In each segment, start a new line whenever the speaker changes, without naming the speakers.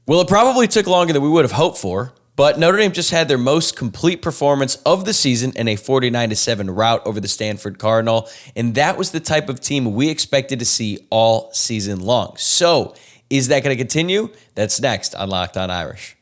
Well, it probably took longer than we would have hoped for, but Notre Dame just had their most complete performance of the season in a 49-7 rout over the Stanford Cardinal, and that was the type of team we expected to see all season long. So, is that going to continue? That's next on Locked On Irish.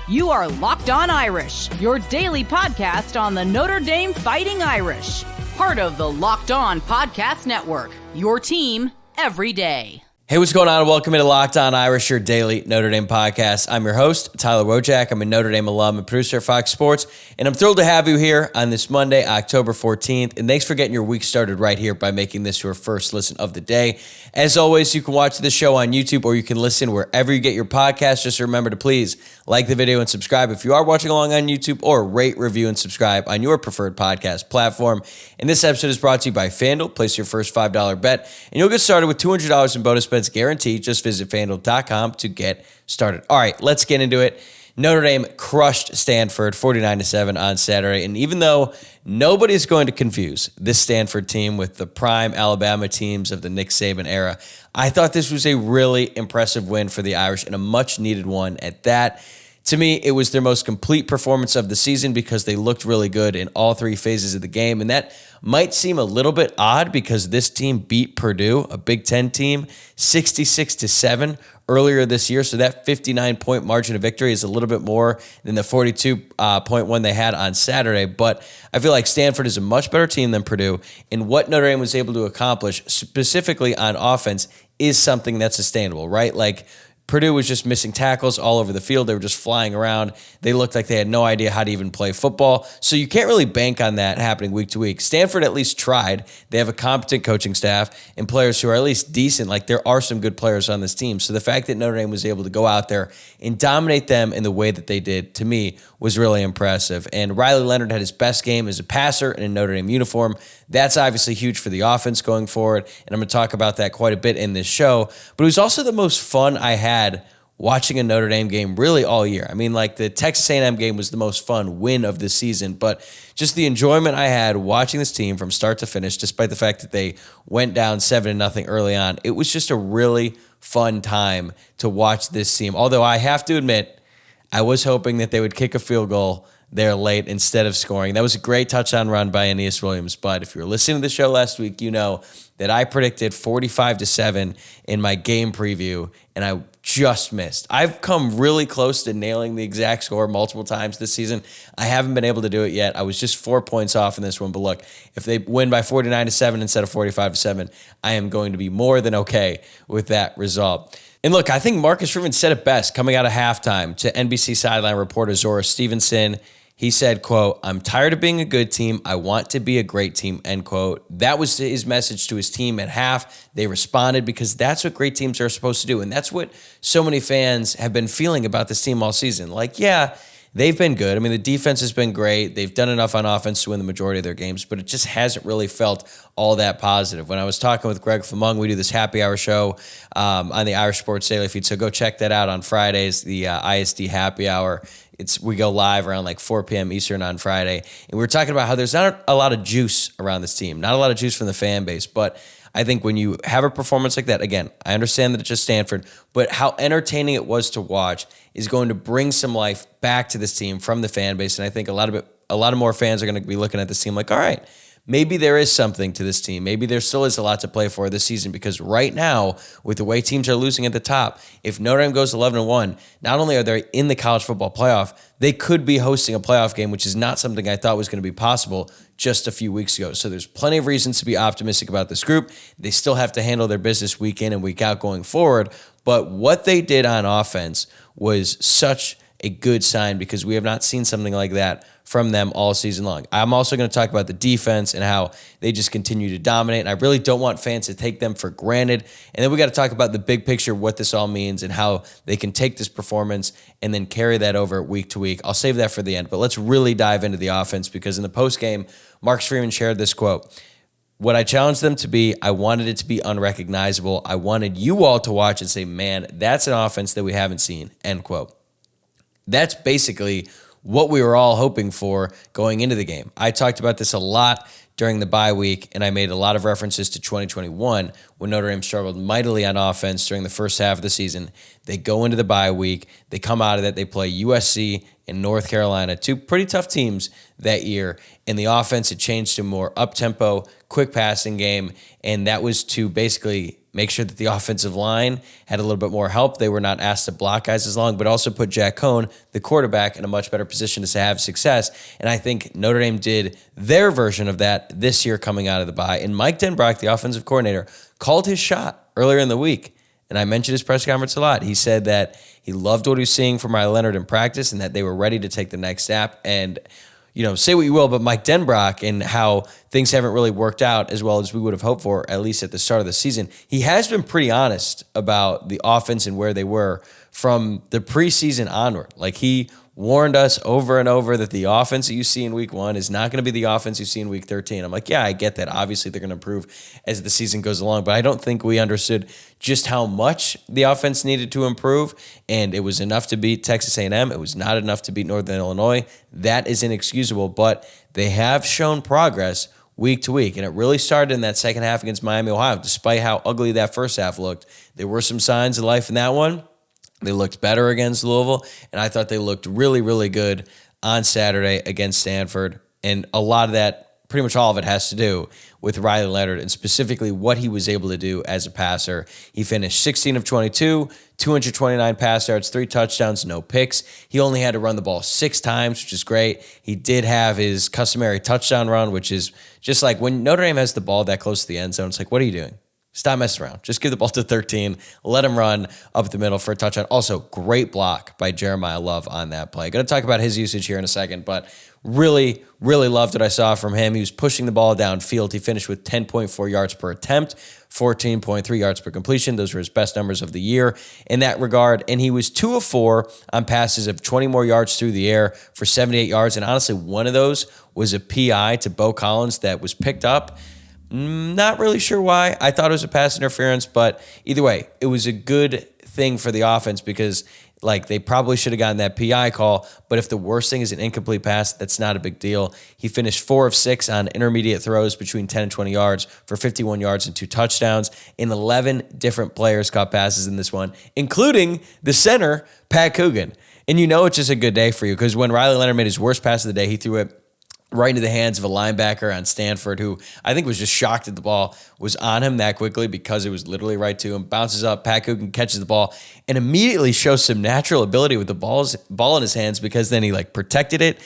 You are Locked On Irish, your daily podcast on the Notre Dame Fighting Irish. Part of the Locked On Podcast Network, your team every day.
Hey, what's going on? Welcome to Locked On Irish, your daily Notre Dame podcast. I'm your host, Tyler Wojciak. I'm a Notre Dame alum and producer at Fox Sports, and I'm thrilled to have you here on this Monday, October 14th. And thanks for getting your week started right here by making this your first listen of the day. As always, you can watch the show on YouTube or you can listen wherever you get your podcast. Just remember to please like the video and subscribe if you are watching along on YouTube, or rate, review, and subscribe on your preferred podcast platform. And this episode is brought to you by FanDuel. Place your first $5 bet, and you'll get started with $200 in bonus bets guaranteed. Just visit FanDuel.com to get started. All right, let's get into it. Notre Dame crushed Stanford 49-7 on Saturday, and even though nobody's going to confuse this Stanford team with the prime Alabama teams of the Nick Saban era, I thought this was a really impressive win for the Irish, and a much-needed one at that. To me, it was their most complete performance of the season because they looked really good in all three phases of the game, and that might seem a little bit odd because this team beat Purdue, a Big Ten team, 66-7 earlier this year. So that 59-point margin of victory is a little bit more than the 42-point one they had on Saturday. But I feel like Stanford is a much better team than Purdue, and what Notre Dame was able to accomplish specifically on offense is something that's sustainable, right? Like, Purdue was just missing tackles all over the field. They were just flying around. They looked like they had no idea how to even play football. So you can't really bank on that happening week to week. Stanford at least tried. They have a competent coaching staff and players who are at least decent. Like, there are some good players on this team. So the fact that Notre Dame was able to go out there and dominate them in the way that they did, to me, was really impressive. And Riley Leonard had his best game as a passer in a Notre Dame uniform. That's obviously huge for the offense going forward, and I'm going to talk about that quite a bit in this show. But it was also the most fun I had watching a Notre Dame game really all year. I mean, like, the Texas A&M game was the most fun win of the season, but just the enjoyment I had watching this team from start to finish, despite the fact that they went down 7-0 early on, it was just a really fun time to watch this team. Although I have to admit, I was hoping that they would kick a field goal there late instead of scoring. That was a great touchdown run by Aeneas Williams, but if you were listening to the show last week, you know that I predicted 45-7 in my game preview, and I just missed. I've come really close to nailing the exact score multiple times this season. I haven't been able to do it yet. I was just 4 points off in this one, but look, if they win by 49-7 instead of 45-7, I am going to be more than okay with that result. And look, I think Marcus Freeman said it best coming out of halftime to NBC sideline reporter Zora Stevenson. He said, quote, "I'm tired of being a good team. I want to be a great team," end quote. That was his message to his team at half. They responded because that's what great teams are supposed to do. And that's what so many fans have been feeling about this team all season. Like, yeah, they've been good. I mean, the defense has been great. They've done enough on offense to win the majority of their games, but it just hasn't really felt all that positive. When I was talking with Greg Famung, we do this happy hour show on the Irish Sports Daily feed, so go check that out on Fridays, the ISD happy hour. We go live around like 4 p.m. Eastern on Friday, and we were talking about how there's not a lot of juice around this team, not a lot of juice from the fan base, but I think when you have a performance like that, again, I understand that it's just Stanford, but how entertaining it was to watch is going to bring some life back to this team from the fan base, and I think a lot of more fans are going to be looking at this team like, all right, maybe there is something to this team. Maybe there still is a lot to play for this season, because right now, with the way teams are losing at the top, if Notre Dame goes 11-1, not only are they in the college football playoff, they could be hosting a playoff game, which is not something I thought was going to be possible just a few weeks ago. So there's plenty of reasons to be optimistic about this group. They still have to handle their business week in and week out going forward, but what they did on offense was such a good sign, because we have not seen something like that from them all season long. I'm also going to talk about the defense and how they just continue to dominate, and I really don't want fans to take them for granted. And then we got to talk about the big picture of what this all means and how they can take this performance and then carry that over week to week. I'll save that for the end, but let's really dive into the offense, because in the postgame, Marcus Freeman shared this quote: "What I challenged them to be, I wanted it to be unrecognizable. I wanted you all to watch and say, man, that's an offense that we haven't seen," end quote. That's basically what we were all hoping for going into the game. I talked about this a lot during the bye week, and I made a lot of references to 2021 when Notre Dame struggled mightily on offense during the first half of the season. They go into the bye week. They come out of that. They play USC and North Carolina, two pretty tough teams that year. And the offense had changed to a more up-tempo, quick passing game, and that was to basically make sure that the offensive line had a little bit more help. They were not asked to block guys as long, but also put Jack Cohn, the quarterback, in a much better position to have success. And I think Notre Dame did their version of that this year coming out of the bye. And Mike Denbrock, the offensive coordinator, called his shot earlier in the week. And I mentioned his press conference a lot. He said that he loved what he was seeing from Riley Leonard in practice and that they were ready to take the next step. And say what you will, but Mike Denbrock and how things haven't really worked out as well as we would have hoped for, at least at the start of the season. He has been pretty honest about the offense and where they were from the preseason onward. Like, he warned us over and over that the offense that you see in week 1 is not going to be the offense you see in week 13. I'm like, yeah, I get that. Obviously, they're going to improve as the season goes along, but I don't think we understood just how much the offense needed to improve, and it was enough to beat Texas A&M. It was not enough to beat Northern Illinois. That is inexcusable, but they have shown progress week to week, and it really started in that second half against Miami, Ohio. Despite how ugly that first half looked, there were some signs of life in that one. They looked better against Louisville, and I thought they looked really, really good on Saturday against Stanford. And a lot of that, pretty much all of it, has to do with Riley Leonard and specifically what he was able to do as a passer. He finished 16 of 22, 229 pass yards, 3 touchdowns, no picks. He only had to run the ball 6 times, which is great. He did have his customary touchdown run, which is just like when Notre Dame has the ball that close to the end zone, it's like, what are you doing? Stop messing around. Just give the ball to 13. Let him run up the middle for a touchdown. Also, great block by Jeremiah Love on that play. Going to talk about his usage here in a second, but really, really loved what I saw from him. He was pushing the ball downfield. He finished with 10.4 yards per attempt, 14.3 yards per completion. Those were his best numbers of the year in that regard. And he was 2 of 4 on passes of 20 more yards through the air for 78 yards. And honestly, one of those was a PI to Bo Collins that was picked up. Not really sure why. I thought it was a pass interference, but either way, it was a good thing for the offense because, they probably should have gotten that PI call, but if the worst thing is an incomplete pass, that's not a big deal. He finished 4 of 6 on intermediate throws between 10 and 20 yards for 51 yards and 2 touchdowns. And 11 different players caught passes in this one, including the center, Pat Coogan. And it's just a good day for you because when Riley Leonard made his worst pass of the day, he threw it right into the hands of a linebacker on Stanford who I think was just shocked that the ball was on him that quickly because it was literally right to him. Bounces up, Pat Coogan catches the ball and immediately shows some natural ability with the ball in his hands because then he protected it,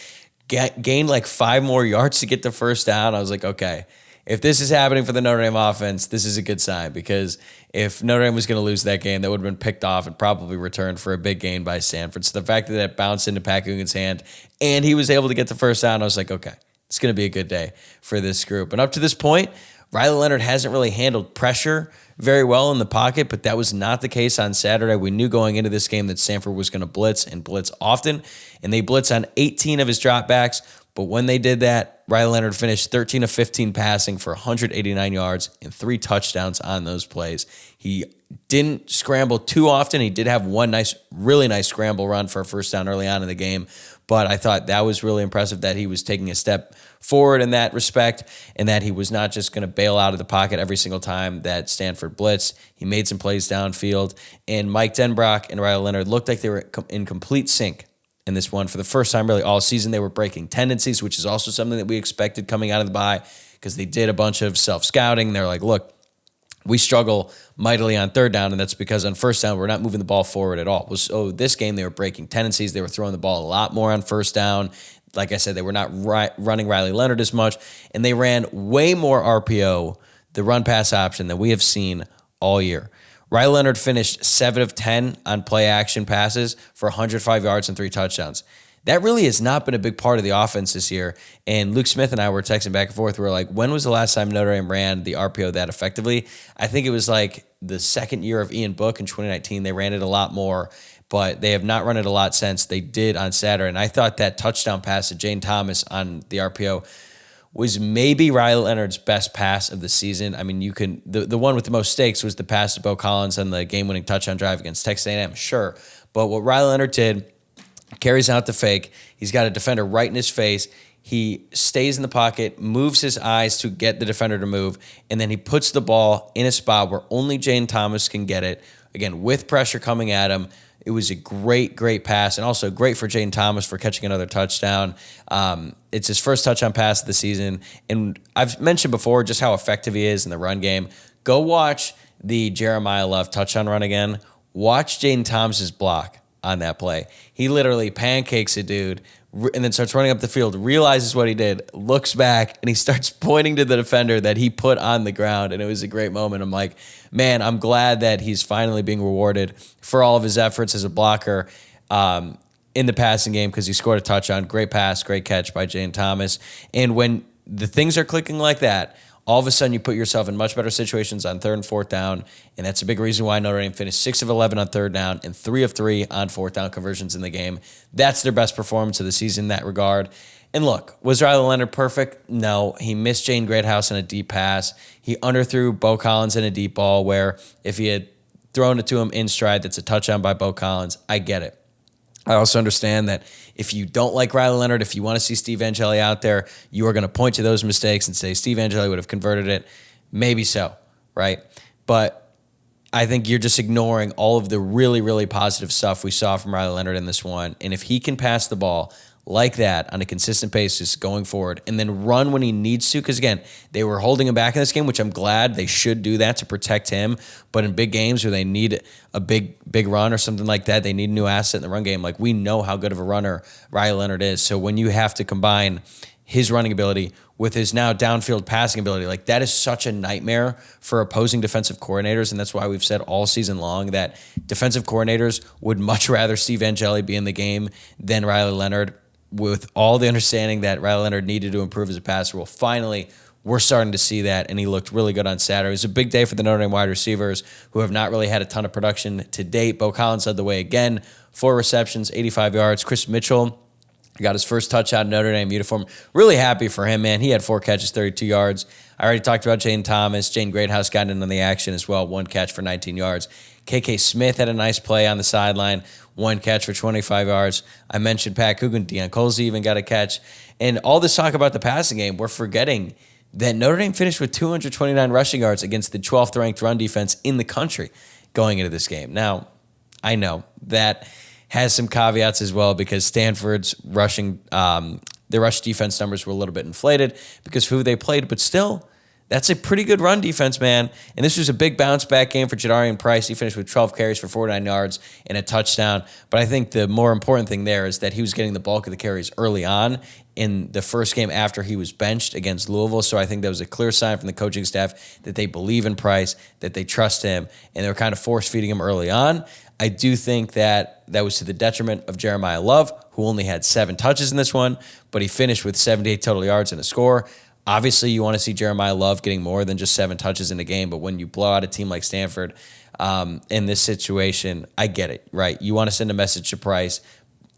gained 5 more yards to get the first down. I was like, okay, if this is happening for the Notre Dame offense, this is a good sign because if Notre Dame was going to lose that game, that would have been picked off and probably returned for a big gain by Stanford. So the fact that it bounced into Pat Coogan's hand and he was able to get the first down, I was like, okay, it's going to be a good day for this group. And up to this point, Riley Leonard hasn't really handled pressure very well in the pocket, but that was not the case on Saturday. We knew going into this game that Stanford was going to blitz and blitz often, and they blitz on 18 of his dropbacks. But when they did that, Riley Leonard finished 13 of 15 passing for 189 yards and 3 touchdowns on those plays. He didn't scramble too often. He did have one really nice scramble run for a first down early on in the game. But I thought that was really impressive that he was taking a step forward in that respect and that he was not just going to bail out of the pocket every single time that Stanford blitzed. He made some plays downfield. And Mike Denbrock and Riley Leonard looked like they were in complete sync in this one. For the first time really all season, they were breaking tendencies, which is also something that we expected coming out of the bye because they did a bunch of self-scouting. They're like, look, we struggle mightily on third down, and that's because on first down, we're not moving the ball forward at all. So this game, they were breaking tendencies. They were throwing the ball a lot more on first down. Like I said, they were not running Riley Leonard as much, and they ran way more RPO, the run-pass option, than we have seen all year. Riley Leonard finished 7 of 10 on play-action passes for 105 yards and 3 touchdowns. That really has not been a big part of the offense this year. And Luke Smith and I were texting back and forth. We were like, when was the last time Notre Dame ran the RPO that effectively? I think it was the second year of Ian Book in 2019. They ran it a lot more, but they have not run it a lot since they did on Saturday. And I thought that touchdown pass to Jane Thomas on the RPO was maybe Riley Leonard's best pass of the season. I mean, the one with the most stakes was the pass to Bo Collins on the game-winning touchdown drive against Texas A&M, sure. But what Riley Leonard did, carries out the fake. He's got a defender right in his face. He stays in the pocket, moves his eyes to get the defender to move, and then he puts the ball in a spot where only Jane Thomas can get it. Again, with pressure coming at him. It was a great, great pass, and also great for Jane Thomas for catching another touchdown. It's his first touchdown pass of the season, and I've mentioned before just how effective he is in the run game. Go watch the Jeremiah Love touchdown run again. Watch Jane Thomas's block on that play. He literally pancakes a dude and then starts running up the field, realizes what he did, looks back, and he starts pointing to the defender that he put on the ground, and it was a great moment. I'm like, man, I'm glad that he's finally being rewarded for all of his efforts as a blocker in the passing game because he scored a touchdown. Great pass, great catch by Jane Thomas. And when the things are clicking like that, all of a sudden you put yourself in much better situations on 3rd and 4th down, and that's a big reason why Notre Dame finished 6 of 11 on 3rd down and 3 of 3 on 4th down conversions in the game. That's their best performance of the season in that regard. And look, was Riley Leonard perfect? No. He missed Jane Greathouse in a deep pass. He underthrew Bo Collins in a deep ball where if he had thrown it to him in stride, that's a touchdown by Bo Collins. I get it. I also understand that if you don't like Riley Leonard, if you want to see Steve Angeli out there, you are going to point to those mistakes and say Steve Angeli would have converted it. Maybe so, right? But I think you're just ignoring all of the really, really positive stuff we saw from Riley Leonard in this one. And if he can pass the ball like that on a consistent basis going forward and then run when he needs to, because again, they were holding him back in this game, which I'm glad they should do that to protect him. But in big games where they need a big run or something like that, they need a new asset in the run game. Like, we know how good of a runner Riley Leonard is. So when you have to combine his running ability with his now downfield passing ability, like, that is such a nightmare for opposing defensive coordinators. And that's why we've said all season long that defensive coordinators would much rather Steve Angeli be in the game than Riley Leonard, with all the understanding that Riley Leonard needed to improve as a passer. Well, finally, we're starting to see that, and he looked really good on Saturday. It was a big day for the Notre Dame wide receivers who have not really had a ton of production to date. Bo Collins led the way again, 4 receptions, 85 yards. Chris Mitchell got his first touchdown in Notre Dame uniform. Really happy for him, man. He had 4 catches, 32 yards. I already talked about Jane Thomas. Jane Greathouse got in on the action as well, 1 catch for 19 yards. KK Smith had a nice play on the sideline, 1 catch for 25 yards. I mentioned Pat Coogan. Deion Colsey even got a catch. And all this talk about the passing game, we're forgetting that Notre Dame finished with 229 rushing yards against the 12th ranked run defense in the country going into this game. Now, I know that has some caveats as well because Stanford's rushing, their rush defense numbers were a little bit inflated because of who they played, but still, that's a pretty good run defense, man. And this was a big bounce back game for Jadarian Price. He finished with 12 carries for 49 yards and a touchdown. But I think the more important thing there is that he was getting the bulk of the carries early on in the first game after he was benched against Louisville. So I think that was a clear sign from the coaching staff that they believe in Price, that they trust him, and they were kind of force-feeding him early on. I do think that was to the detriment of Jeremiah Love, who only had 7 touches in this one, but he finished with 78 total yards and a score. Obviously, you want to see Jeremiah Love getting more than just 7 touches in a game, but when you blow out a team like Stanford in this situation, I get it, right? You want to send a message to Price,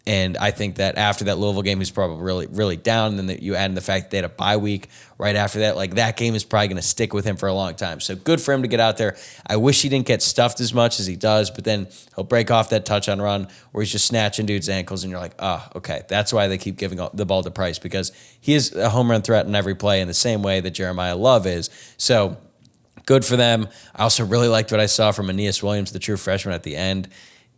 and I think that after that Louisville game, he's probably really, really down, and then you add in the fact that they had a bye week right after that. Like, that game is probably going to stick with him for a long time. So good for him to get out there. I wish he didn't get stuffed as much as he does, but then he'll break off that touchdown run where he's just snatching dudes' ankles, and you're like, oh, okay, that's why they keep giving the ball to Price, because he is a home run threat in every play in the same way that Jeremiah Love is. So good for them. I also really liked what I saw from Aeneas Williams, the true freshman at the end.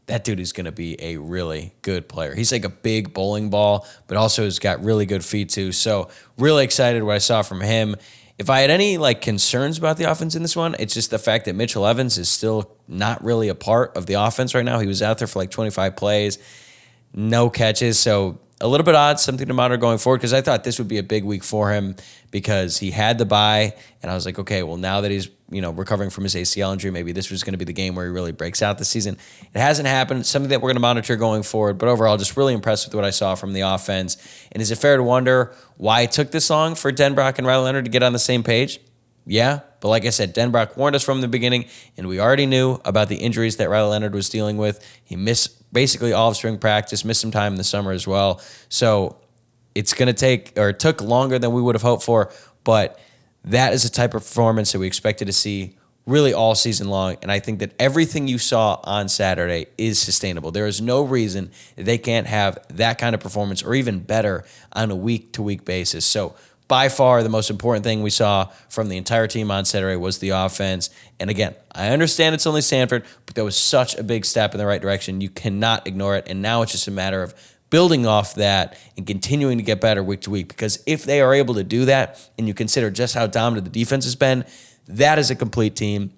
That dude is going to be a really good player. He's like a big bowling ball, but also has got really good feet too. So really excited what I saw from him. If I had any concerns about the offense in this one, it's just the fact that Mitchell Evans is still not really a part of the offense right now. He was out there for 25 plays, no catches. So a little bit odd, something to monitor going forward, because I thought this would be a big week for him because he had the bye, and I was like, okay, well, now that he's recovering from his ACL injury, maybe this was going to be the game where he really breaks out this season. It hasn't happened. Something that we're going to monitor going forward, but overall, just really impressed with what I saw from the offense. And is it fair to wonder why it took this long for Denbrock and Riley Leonard to get on the same page? Yeah, but like I said, Denbrock warned us from the beginning, and we already knew about the injuries that Riley Leonard was dealing with. He missed basically all of spring practice, missed some time in the summer as well. So it's going to it took longer than we would have hoped for, but that is the type of performance that we expected to see really all season long. And I think that everything you saw on Saturday is sustainable. There is no reason that they can't have that kind of performance or even better on a week-to-week basis. So by far, the most important thing we saw from the entire team on Saturday was the offense. And again, I understand it's only Stanford, but that was such a big step in the right direction. You cannot ignore it. And now it's just a matter of building off that and continuing to get better week to week. Because if they are able to do that, and you consider just how dominant the defense has been, that is a complete team.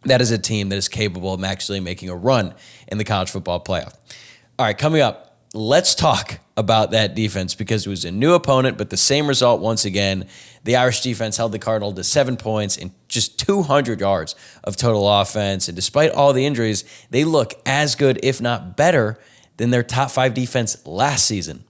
That is a team that is capable of actually making a run in the college football playoff. All right, coming up, let's talk about that defense because it was a new opponent, but the same result once again. The Irish defense held the Cardinal to 7 points and just 200 yards of total offense. And despite all the injuries, they look as good, if not better, than their top 5 defense last season.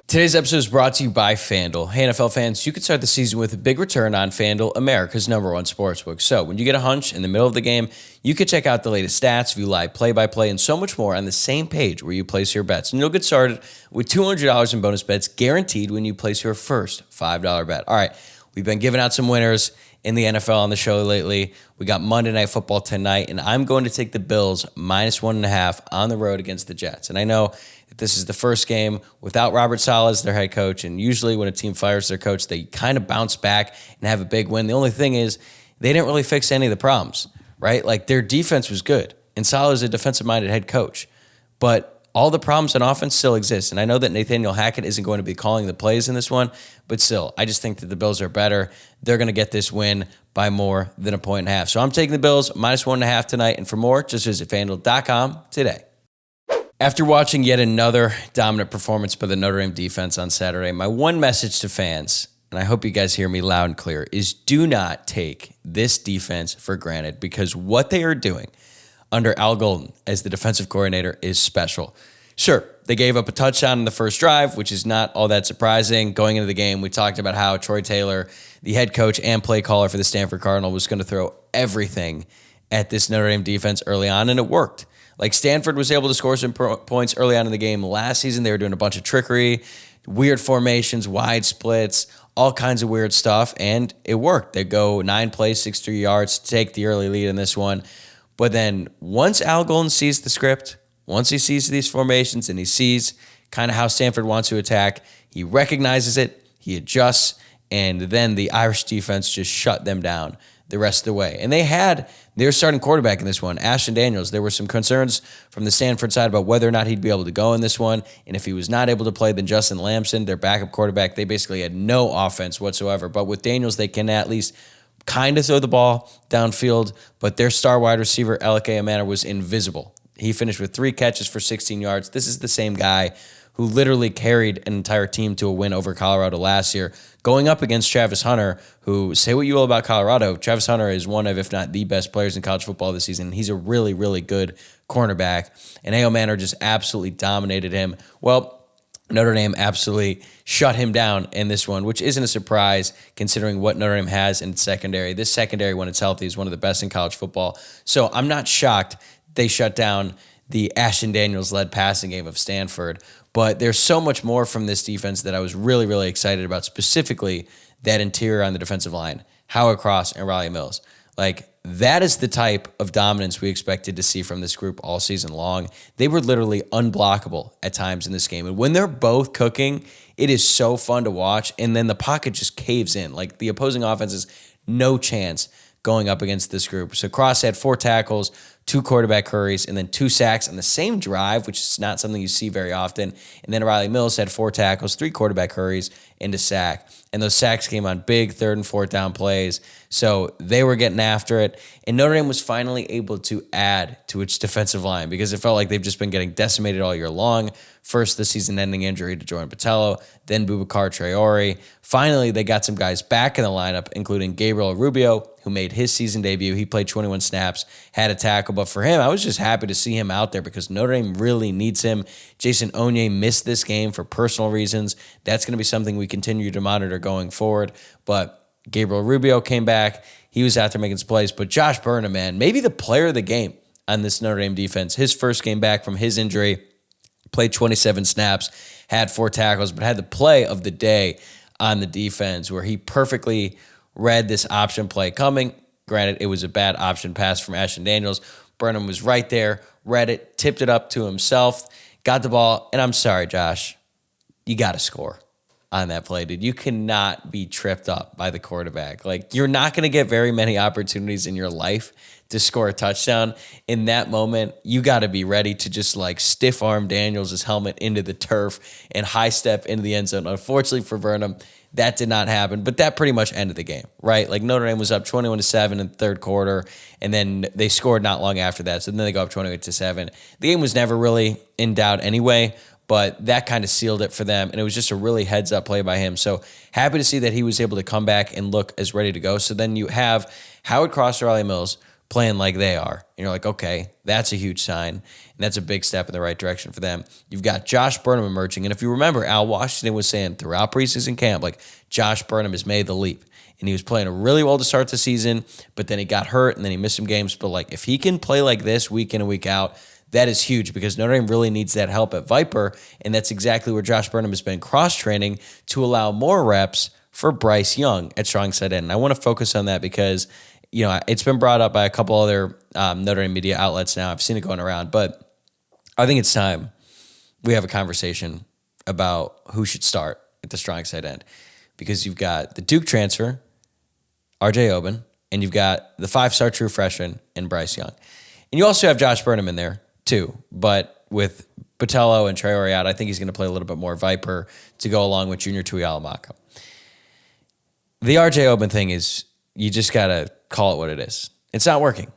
Today's episode is brought to you by FanDuel. Hey, NFL fans, you could start the season with a big return on FanDuel, America's #1 sportsbook. So when you get a hunch in the middle of the game, you can check out the latest stats, view live play-by-play, and so much more on the same page where you place your bets. And you'll get started with $200 in bonus bets guaranteed when you place your first $5 bet. All right, we've been giving out some winners in the NFL on the show lately. We got Monday Night Football tonight, and I'm going to take the Bills -1.5 on the road against the Jets. And I know this is the first game without Robert Saleh as their head coach, and usually when a team fires their coach, they kind of bounce back and have a big win. The only thing is they didn't really fix any of the problems, right? Like their defense was good, and Saleh is a defensive-minded head coach, but all the problems on offense still exist. And I know that Nathaniel Hackett isn't going to be calling the plays in this one, but still, I just think that the Bills are better. They're going to get this win by more than 1.5. So I'm taking the Bills -1.5 tonight. And for more, just visit FanDuel.com today. After watching yet another dominant performance by the Notre Dame defense on Saturday, my one message to fans, and I hope you guys hear me loud and clear, is do not take this defense for granted because what they are doing under Al Golden as the defensive coordinator is special. Sure, they gave up a touchdown in the first drive, which is not all that surprising. Going into the game, we talked about how Troy Taylor, the head coach and play caller for the Stanford Cardinal, was going to throw everything at this Notre Dame defense early on, and it worked. Like Stanford was able to score some points early on in the game. Last season, they were doing a bunch of trickery, weird formations, wide splits, all kinds of weird stuff, and it worked. They go 9 plays, 63 yards, take the early lead in this one. But then once Al Golden sees the script, once he sees these formations and he sees kind of how Stanford wants to attack, he recognizes it, he adjusts, and then the Irish defense just shut them down the rest of the way. And they had their starting quarterback in this one, Ashton Daniels. There were some concerns from the Stanford side about whether or not he'd be able to go in this one. And if he was not able to play, then Justin Lamson, their backup quarterback, they basically had no offense whatsoever. But with Daniels, they can at least kind of throw the ball downfield, but their star wide receiver, Elike Amana, was invisible. He finished with 3 catches for 16 yards. This is the same guy who literally carried an entire team to a win over Colorado last year, going up against Travis Hunter, who, say what you will about Colorado, Travis Hunter is one of, if not the best players in college football this season. He's a really, really good cornerback, and A.O. Manor just absolutely dominated him. Well, Notre Dame absolutely shut him down in this one, which isn't a surprise considering what Notre Dame has in its secondary. This secondary, when it's healthy, is one of the best in college football. So I'm not shocked they shut down the Ashton Daniels-led passing game of Stanford. But there's so much more from this defense that I was really, really excited about, specifically that interior on the defensive line, Howard Cross and Riley Mills. Like, that is the type of dominance we expected to see from this group all season long. They were literally unblockable at times in this game. And when they're both cooking, it is so fun to watch. And then the pocket just caves in. Like, the opposing offense has no chance going up against this group. So Cross had 4 tackles, 2 quarterback hurries, and then 2 sacks on the same drive, which is not something you see very often. And then Riley Mills had 4 tackles, 3 quarterback hurries, and a sack. And those sacks came on big 3rd and 4th down plays. So they were getting after it. And Notre Dame was finally able to add to its defensive line because it felt like they've just been getting decimated all year long. First, the season-ending injury to Jordan Botelho, then Boubacar Traore. Finally, they got some guys back in the lineup, including Gabriel Rubio, who made his season debut. He played 21 snaps, had a tackle. But for him, I was just happy to see him out there because Notre Dame really needs him. Jason Onye missed this game for personal reasons. That's going to be something we continue to monitor going forward. But Gabriel Rubio came back. He was out there making some plays. But Josh Burnham, man, maybe the player of the game on this Notre Dame defense. His first game back from his injury, played 27 snaps, had 4 tackles, but had the play of the day on the defense where he perfectly read this option play coming, Granted, it was a bad option pass from Ashton Daniels. Burnham was right there, read it, tipped it up to himself, got the ball, and I'm sorry, Josh, you got to score on that play, dude. You cannot be tripped up by the quarterback. Like, you're not going to get very many opportunities in your life to score a touchdown. In that moment, you got to be ready to just like stiff arm Daniels' helmet into the turf and high step into the end zone. Unfortunately for Burnham, that did not happen, but that pretty much ended the game, right? Like, Notre Dame was up 21-7 in the third quarter, and then they scored not long after that. So then they go up 28-7. The game was never really in doubt anyway, but that kind of sealed it for them, and it was just a really heads-up play by him. So happy to see that he was able to come back and look as ready to go. So then you have Howard Cross or Riley Mills playing like they are. And you're like, okay, that's a huge sign, and that's a big step in the right direction for them. You've got Josh Burnham emerging, and if you remember, Al Washington was saying throughout preseason camp, like, Josh Burnham has made the leap, and he was playing really well to start the season, but then he got hurt, and then he missed some games. But, like, if he can play like this week in and week out, that is huge because Notre Dame really needs that help at Viper, and that's exactly where Josh Burnham has been cross-training to allow more reps for Bryce Young at strong side end. And I want to focus on that because, you know, it's been brought up by a couple other Notre Dame media outlets now. I've seen it going around, but I think it's time we have a conversation about who should start at the strong side end, because you've got the Duke transfer, R.J. Oben, and you've got the 5-star true freshman in Bryce Young. And you also have Josh Burnham in there too, but with Botello and Traore out, I think he's going to play a little bit more Viper to go along with Junior Tuihalamaka. The R.J. Oben thing is, you just got to call it what it is. It's not working.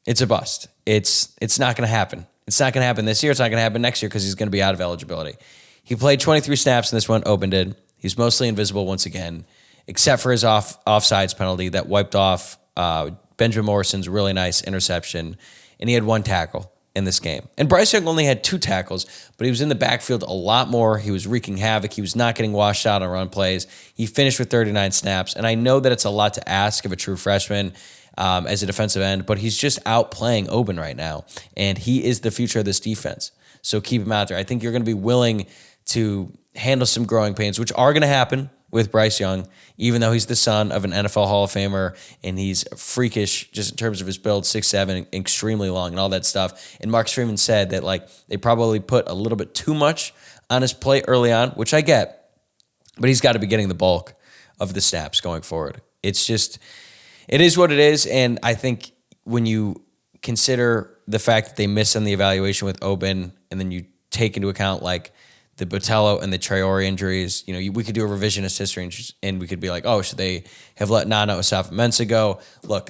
It's a bust. It's not going to happen. It's not going to happen this year. It's not going to happen next year because he's going to be out of eligibility. He played 23 snaps in this one, Oben did. He's mostly invisible once again, except for his offsides penalty that wiped off Benjamin Morrison's really nice interception, and he had 1 tackle in this game. And Bryce Young only had 2 tackles, but he was in the backfield a lot more. He was wreaking havoc. He was not getting washed out on run plays. He finished with 39 snaps, and I know that it's a lot to ask of a true freshman as a defensive end, but he's just outplaying Oben right now, and he is the future of this defense. So keep him out there. I think you're going to be willing to handle some growing pains, which are going to happen with Bryce Young, even though he's the son of an NFL Hall of Famer and he's freakish just in terms of his build, 6'7", extremely long and all that stuff. And Mark Freeman said that, like, they probably put a little bit too much on his plate early on, which I get, but he's got to be getting the bulk of the snaps going forward. It's just, it is what it is. And I think when you consider the fact that they missed on the evaluation with Oben, and then you take into account, like, the Botello and the Traore injuries, you know, we could do a revisionist history and we could be like, oh, should they have let Nana Osafo-Mensah go? Look,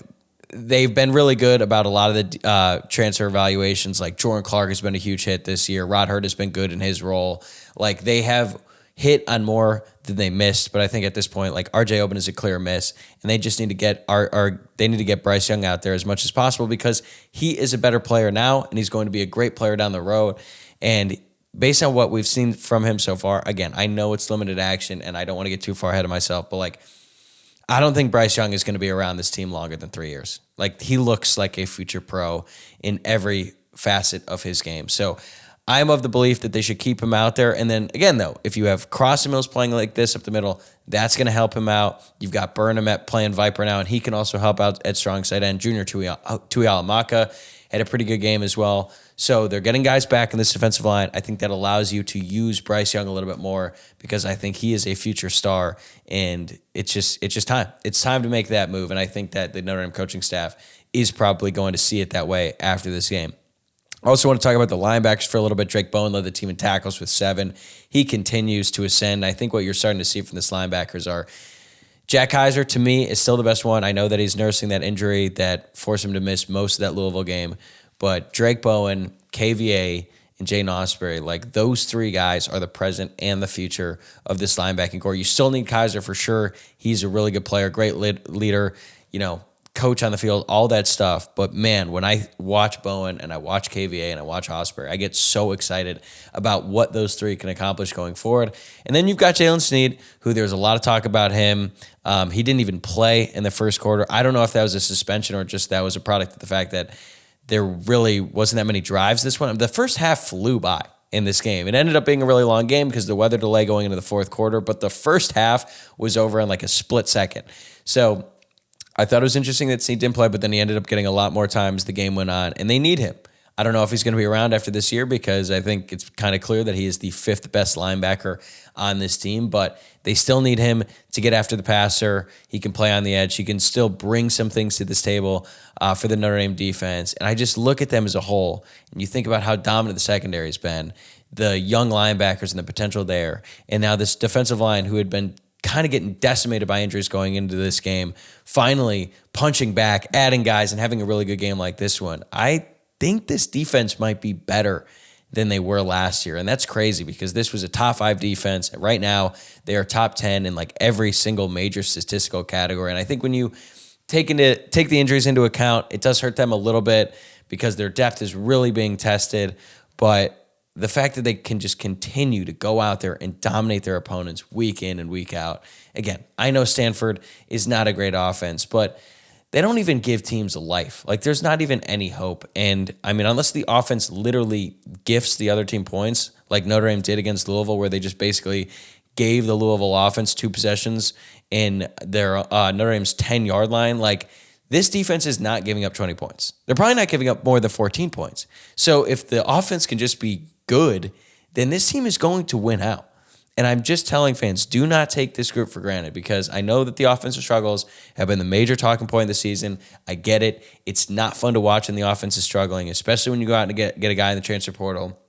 they've been really good about a lot of the transfer evaluations. Like, Jordan Clark has been a huge hit this year. Rod Hurd has been good in his role. Like, they have hit on more than they missed, but I think at this point, like, R.J. Oben is a clear miss, and they just need to get they need to get Bryce Young out there as much as possible because he is a better player now, and he's going to be a great player down the road. And based on what we've seen from him so far, again, I know it's limited action, and I don't want to get too far ahead of myself, but, like, I don't think Bryce Young is going to be around this team longer than 3 years. Like, he looks like a future pro in every facet of his game. So I'm of the belief that they should keep him out there. And then, again, though, if you have Cross and Mills playing like this up the middle, that's going to help him out. You've got Burnham at playing Viper now, and he can also help out at strong side end. Junior Tuihalamaka had a pretty good game as well. So they're getting guys back in this defensive line. I think that allows you to use Bryce Young a little bit more because I think he is a future star, and it's just time. It's time to make that move, and I think that the Notre Dame coaching staff is probably going to see it that way after this game. I also want to talk about the linebackers for a little bit. Drake Bowen led the team in tackles with 7. He continues to ascend. I think what you're starting to see from this linebackers are Jack Kaiser, to me, is still the best one. I know that he's nursing that injury that forced him to miss most of that Louisville game. But Drake Bowen, KVA, and Jaden Osbury, like, those 3 guys are the present and the future of this linebacking core. You still need Kaiser for sure. He's a really good player, great leader, you know, coach on the field, all that stuff. But, man, when I watch Bowen and I watch KVA and I watch Osbury, I get so excited about what those 3 can accomplish going forward. And then you've got Jalen Sneed, who there's a lot of talk about him. He didn't even play in the first quarter. I don't know if that was a suspension or just that was a product of the fact that there really wasn't that many drives this one. The first half flew by in this game. It ended up being a really long game because of the weather delay going into the fourth quarter, but the first half was over in like a split second. So I thought it was interesting that Snead didn't play, but then he ended up getting a lot more times the game went on, and they need him. I don't know if he's going to be around after this year because I think it's kind of clear that he is the 5th best linebacker on this team, but they still need him to get after the passer. He can play on the edge. He can still bring some things to this table for the Notre Dame defense. And I just look at them as a whole, and you think about how dominant the secondary has been, the young linebackers and the potential there, and now this defensive line who had been kind of getting decimated by injuries going into this game, finally punching back, adding guys, and having a really good game like this one. I think this defense might be better than they were last year. And that's crazy because this was a top 5 defense. Right now, they are top 10 in like every single major statistical category. And I think when you take the injuries into account, it does hurt them a little bit because their depth is really being tested. But the fact that they can just continue to go out there and dominate their opponents week in and week out. Again, I know Stanford is not a great offense, but they don't even give teams a life. Like, there's not even any hope. And, I mean, unless the offense literally gifts the other team points, like Notre Dame did against Louisville, where they just basically gave the Louisville offense 2 possessions in their Notre Dame's 10-yard line, like, this defense is not giving up 20 points. They're probably not giving up more than 14 points. So if the offense can just be good, then this team is going to win out. And I'm just telling fans, do not take this group for granted because I know that the offensive struggles have been the major talking point of the season. I get it. It's not fun to watch when the offense is struggling, especially when you go out and get a guy in the transfer portal.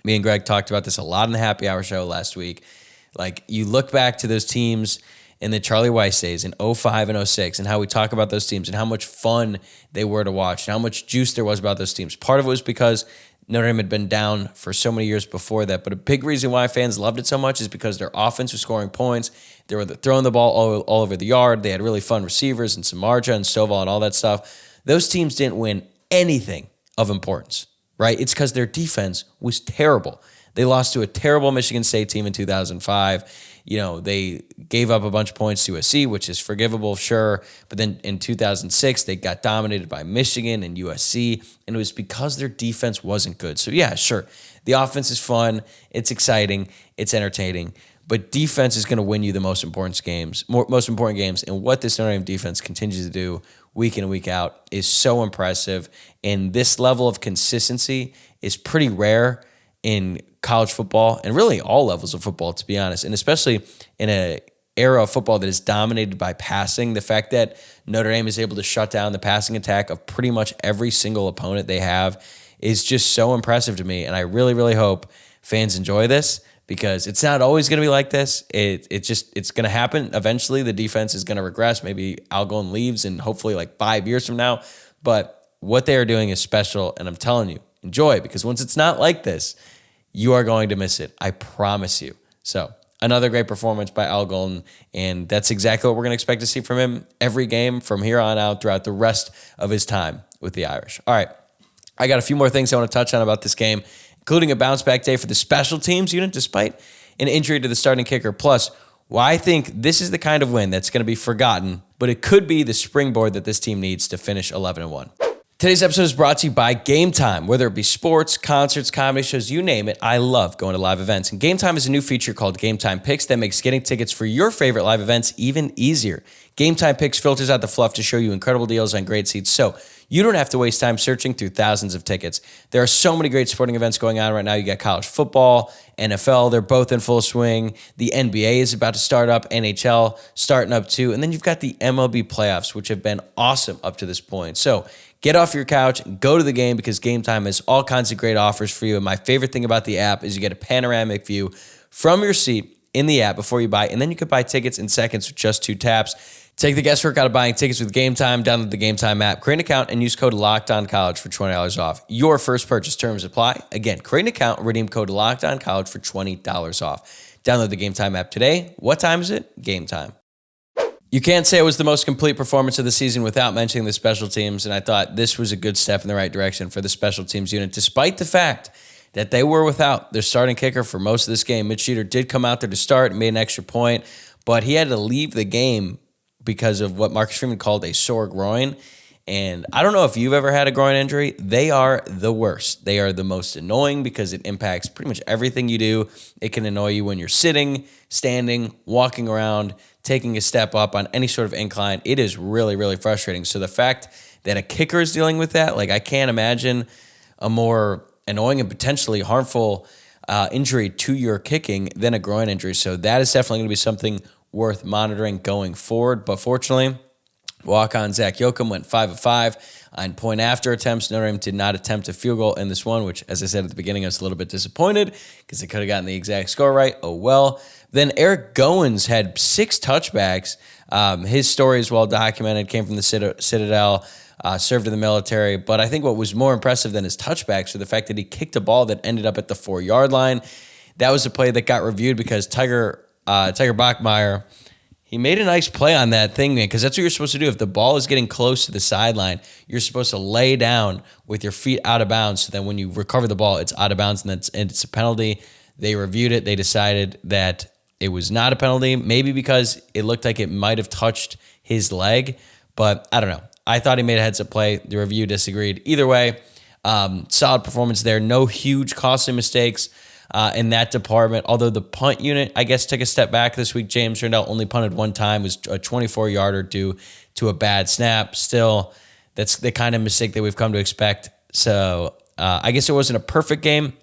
Me and Greg talked about this a lot in the Happy Hour show last week. Like, you look back to those teams in the Charlie Weiss days in 05 and 06 and how we talk about those teams and how much fun they were to watch and how much juice there was about those teams. Part of it was because Notre Dame had been down for so many years before that, but a big reason why fans loved it so much is because their offense was scoring points. They were throwing the ball all over the yard. They had really fun receivers and Samardzija and Stovall and all that stuff. Those teams didn't win anything of importance, right? It's because their defense was terrible. They lost to a terrible Michigan State team in 2005. You know, they gave up a bunch of points to USC, which is forgivable, sure. But then in 2006, they got dominated by Michigan and USC, and it was because their defense wasn't good. So, yeah, sure, the offense is fun. It's exciting. It's entertaining. But defense is going to win you the most important games. And what this Notre Dame defense continues to do week in and week out is so impressive. And this level of consistency is pretty rare in college football and really all levels of football, to be honest, and especially in an era of football that is dominated by passing. The fact that Notre Dame is able to shut down the passing attack of pretty much every single opponent they have is just so impressive to me, and I really, really hope fans enjoy this because it's not always going to be like this. It's going to happen. Eventually, the defense is going to regress. Maybe Algone leaves and hopefully like 5 years from now, but what they are doing is special, and I'm telling you, enjoy it because once it's not like this, you are going to miss it. I promise you. So another great performance by Al Golden, and that's exactly what we're going to expect to see from him every game from here on out throughout the rest of his time with the Irish. All right, I got a few more things I want to touch on about this game, including a bounce-back day for the special teams unit despite an injury to the starting kicker, plus why I think this is the kind of win that's going to be forgotten, but it could be the springboard that this team needs to finish 11-1. Today's episode is brought to you by Gametime. Whether it be sports, concerts, comedy shows, you name it, I love going to live events. And Gametime is a new feature called Gametime Picks that makes getting tickets for your favorite live events even easier. Gametime Picks filters out the fluff to show you incredible deals on great seats, so you don't have to waste time searching through thousands of tickets. There are so many great sporting events going on right now. You got college football, NFL, they're both in full swing. The NBA is about to start up, NHL starting up too. And then you've got the MLB playoffs, which have been awesome up to this point. So get off your couch and go to the game because Gametime has all kinds of great offers for you. And my favorite thing about the app is you get a panoramic view from your seat in the app before you buy, and then you can buy tickets in seconds with just 2 taps. Take the guesswork out of buying tickets with Gametime. Download the Gametime app, create an account, and use code LOCKEDONCollege for $20 off. Your first purchase terms apply. Again, create an account and redeem code LOCKEDONCollege for $20 off. Download the Gametime app today. What time is it? Game time. You can't say it was the most complete performance of the season without mentioning the special teams, and I thought this was a good step in the right direction for the special teams unit, despite the fact that they were without their starting kicker for most of this game. Mitch Jeter did come out there to start and made an extra point, but he had to leave the game because of what Marcus Freeman called a sore groin. And I don't know if you've ever had a groin injury. They are the worst. They are the most annoying because it impacts pretty much everything you do. It can annoy you when you're sitting, standing, walking around, taking a step up on any sort of incline, it is really, really frustrating. So the fact that a kicker is dealing with that, like I can't imagine a more annoying and potentially harmful injury to your kicking than a groin injury. So that is definitely going to be something worth monitoring going forward. But fortunately, walk-on Zach Yoakum went 5 of 5 on point after attempts. Notre Dame did not attempt a field goal in this one, which, as I said at the beginning, I was a little bit disappointed because they could have gotten the exact score right. Oh, well. Then Eric Goins had 6 touchbacks. His story is well documented, came from the Citadel, served in the military. But I think what was more impressive than his touchbacks was the fact that he kicked a ball that ended up at the 4-yard line. That was a play that got reviewed because Tiger Bachmeier, he made a nice play on that thing, man, because that's what you're supposed to do. If the ball is getting close to the sideline, you're supposed to lay down with your feet out of bounds so that when you recover the ball, it's out of bounds and it's a penalty. They reviewed it. They decided that it was not a penalty, maybe because it looked like it might have touched his leg, but I don't know. I thought he made a heads-up play. The review disagreed. Either way, solid performance there. No huge costly mistakes in that department, although the punt unit, I guess, took a step back this week. James turned out only punted one time, was a 24-yarder due to a bad snap. Still, that's the kind of mistake that we've come to expect. So I guess it wasn't a perfect game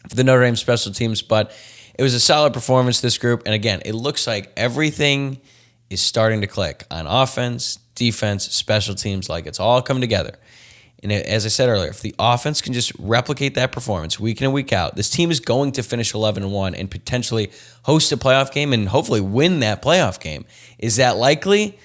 for the Notre Dame special teams, but it was a solid performance, this group. And again, it looks like everything is starting to click on offense, defense, special teams, like it's all come together. And as I said earlier, if the offense can just replicate that performance week in and week out, this team is going to finish 11-1 and potentially host a playoff game and hopefully win that playoff game. Is that likely?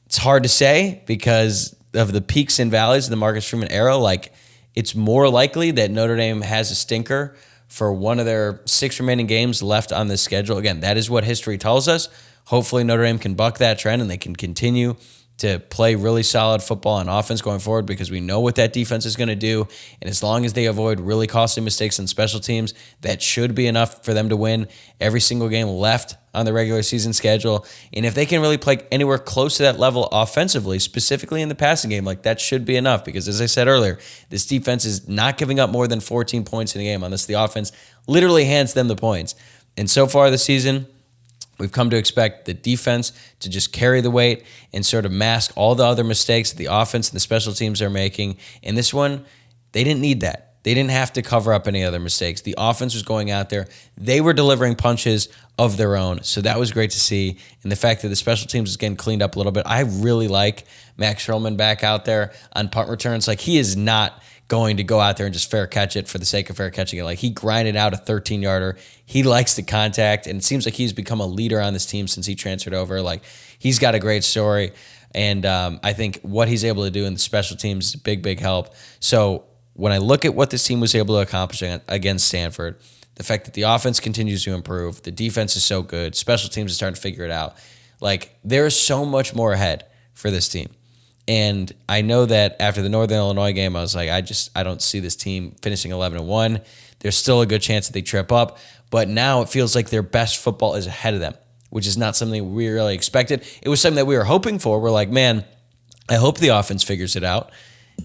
It's hard to say because of the peaks and valleys of the Marcus Freeman era. Like, it's more likely that Notre Dame has a stinker for one of their 6 remaining games left on the schedule. Again, that is what history tells us. Hopefully Notre Dame can buck that trend and they can continue to play really solid football and offense going forward because we know what that defense is going to do. And as long as they avoid really costly mistakes on special teams, that should be enough for them to win every single game left on the regular season schedule. And if they can really play anywhere close to that level offensively, specifically in the passing game, like that should be enough because as I said earlier, this defense is not giving up more than 14 points in a game unless the offense literally hands them the points. And so far this season, we've come to expect the defense to just carry the weight and sort of mask all the other mistakes that the offense and the special teams are making. And this one, they didn't need that. They didn't have to cover up any other mistakes. The offense was going out there. They were delivering punches of their own. So that was great to see. And the fact that the special teams is getting cleaned up a little bit. I really like Max Hurlman back out there on punt returns. Like, he is not going to go out there and just fair catch it for the sake of fair catching it. Like, he grinded out a 13-yarder. He likes the contact, and it seems like he's become a leader on this team since he transferred over. Like, he's got a great story, and I think what he's able to do in the special teams is a big, big help. So when I look at what this team was able to accomplish against Stanford, the fact that the offense continues to improve, the defense is so good, special teams are starting to figure it out. Like, there is so much more ahead for this team. And I know that after the Northern Illinois game, I was like, I don't see this team finishing 11-1. There's still a good chance that they trip up. But now it feels like their best football is ahead of them, which is not something we really expected. It was something that we were hoping for. We're like, man, I hope the offense figures it out.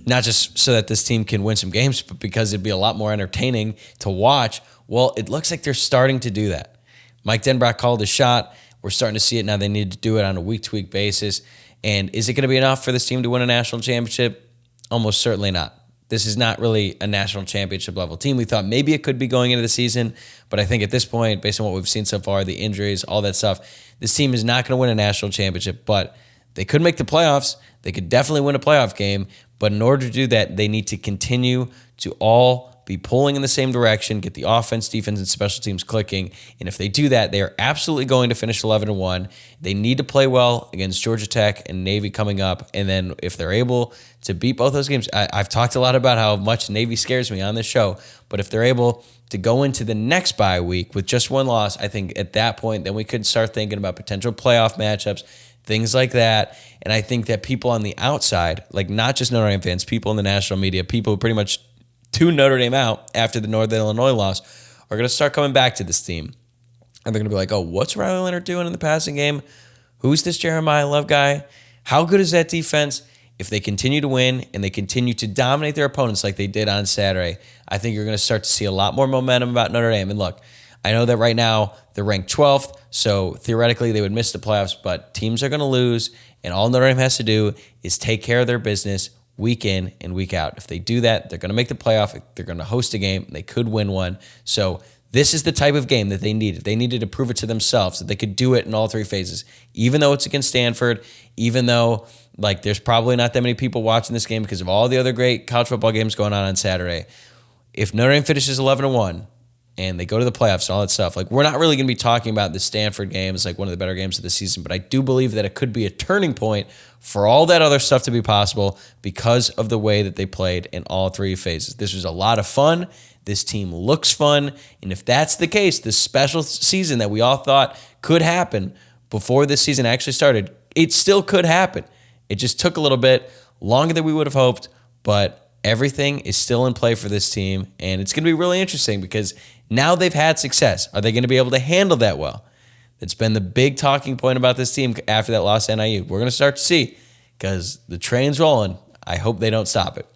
Not just so that this team can win some games, but because it'd be a lot more entertaining to watch. Well, it looks like they're starting to do that. Mike Denbrock called a shot. We're starting to see it now. They need to do it on a week-to-week basis. And is it going to be enough for this team to win a national championship? Almost certainly not. This is not really a national championship level team. We thought maybe it could be going into the season, but I think at this point, based on what we've seen so far, the injuries, all that stuff, this team is not going to win a national championship, but they could make the playoffs. They could definitely win a playoff game, but in order to do that, they need to continue to all be pulling in the same direction, get the offense, defense, and special teams clicking. And if they do that, they are absolutely going to finish 11-1. They need to play well against Georgia Tech and Navy coming up. And then if they're able to beat both those games, I've talked a lot about how much Navy scares me on this show, but if they're able to go into the next bye week with just one loss, I think at that point, then we could start thinking about potential playoff matchups, things like that. And I think that people on the outside, like not just Notre Dame fans, people in the national media, people who pretty much tuned Notre Dame out after the Northern Illinois loss, are going to start coming back to this team. And they're going to be like, oh, what's Riley Leonard doing in the passing game? Who's this Jeremiah Love guy? How good is that defense? If they continue to win and they continue to dominate their opponents like they did on Saturday, I think you're going to start to see a lot more momentum about Notre Dame. And look, I know that right now they're ranked 12th, so theoretically they would miss the playoffs, but teams are going to lose, and all Notre Dame has to do is take care of their business week in and week out. If they do that, they're going to make the playoff. They're going to host a game. They could win one. So this is the type of game that they needed. They needed to prove it to themselves that they could do it in all three phases, even though it's against Stanford, even though there's probably not that many people watching this game because of all the other great college football games going on Saturday. If Notre Dame finishes 11-1 and they go to the playoffs and all that stuff, we're not really going to be talking about the Stanford game as one of the better games of the season, but I do believe that it could be a turning point for all that other stuff to be possible because of the way that they played in all three phases. This was a lot of fun. This team looks fun. And if that's the case, this special season that we all thought could happen before this season actually started, it still could happen. It just took a little bit longer than we would have hoped, but everything is still in play for this team, and it's going to be really interesting because now they've had success. Are they going to be able to handle that well? That's been the big talking point about this team after that loss to NIU. We're going to start to see because the train's rolling. I hope they don't stop it.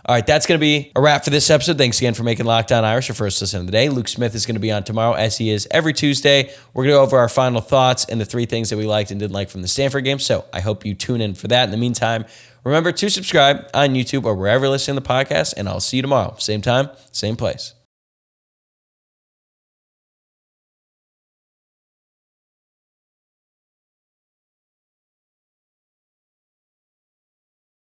All right, that's going to be a wrap for this episode. Thanks again for making Locked On Irish your first listen of the day. Luke Smith is going to be on tomorrow, as he is every Tuesday. We're going to go over our final thoughts and the three things that we liked and didn't like from the Stanford game, so I hope you tune in for that. In the meantime, remember to subscribe on YouTube or wherever you're listening to the podcast, and I'll see you tomorrow. Same time, same place.